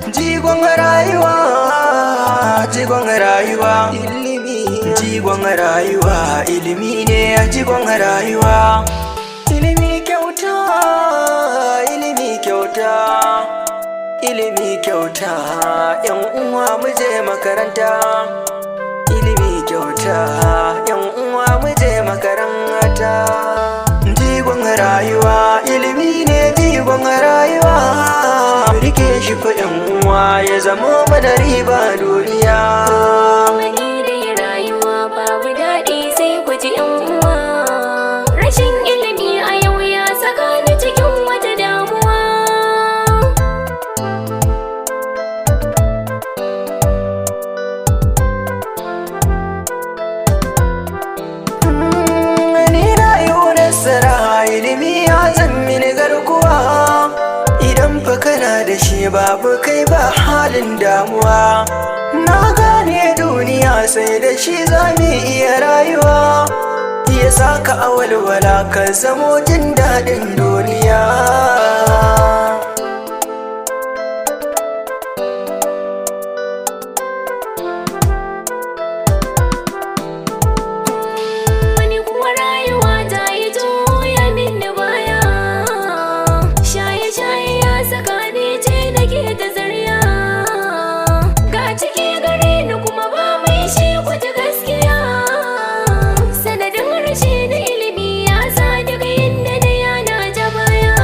Jigon rayuwa, jigon rayuwa, ilimi. Jigon rayuwa, ilimi ne jigon rayuwa. Ilimi kyauta, ilimi kyauta, ilimi kyauta. Yan uwa mu je makaranta. Ilimi kyauta, yan uwa mu je makaranta. Jigon rayuwa, ilimi ne jigon rayuwa. Rike shi fa yan uwa ya zama mana riba duniya. Wani dai rayuwa babu daɗi sai ku ji yan uwa. Rashin ilimi a yau ya saka ni cikin wata damuwa. Ni na yi nasara, ilimi ya zan mini garkuwa. Idan fa kana da shi babu kai ba halin damuwa. Na gane duniya sai da shi za mu iya rayuwa. Ya saka a walwala ka zamo jin daɗin duniya. Wani kuma rayuwa ta yi juya minni baya. Shaye-shaye ya saka ni ce nake ta zarya. Ga ciki gare ni kuma ba mai shi kwata gaskiya. Sanadin rashin ilimi ya sa daga inda na yana ta baya.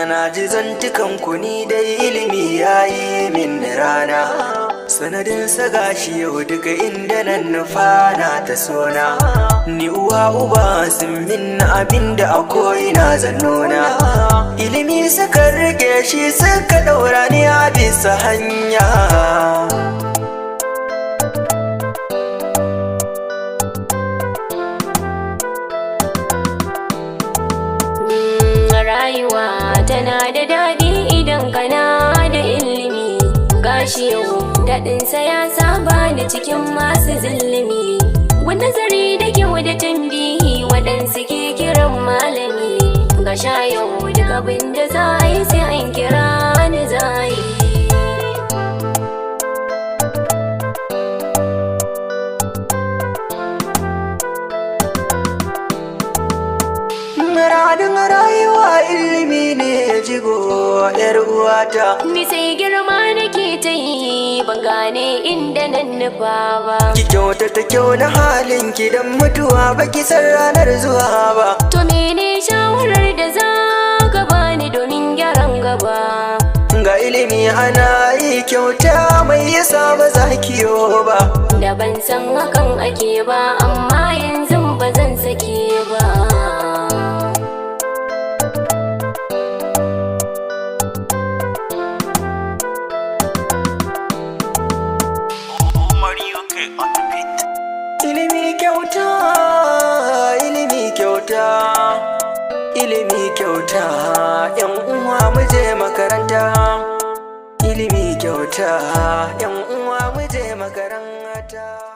Na ji zantukan ku ni dai ilimi ya yi min rana. Sanadin saga shi yau duka inda nan nufa na ta sona. Ni uwa uba sun min abinda a ko'ina zannona. Ilimi suka rike shi suka ɗaura ni a bisa hanya. Rayuwa tana da daɗi idan kana da ilimi. Gashi yau daɗinsa ya saba ni cikin masu zillimi. Wani nazari da kyau da tambihi waɗansu ke kiran malami. Ga sha yau duk abin da za a yi sai an kira ni za a yi. Muradin rayuwa ilimi ne jigo yar uwata. Ni sai girma nake ta yi ban gane inda nan nufa ba. Ki kyauta ta kyau na halin ki dan mutuwa baki san ranar zuwa ba. To mene shawarar da za ka bani domin gyaran gaba? Ga ilimi ana yi kyauta mai yasa ba za ki yo ba. Da ban san hakan ake ba amma yanzu ba zan sake ba. Ilimi kyauta, ilimi kyauta, ilimi kyauta. Yan uwa mu je makaranta. Ilimi kyauta, yan uwa mu je makaranta.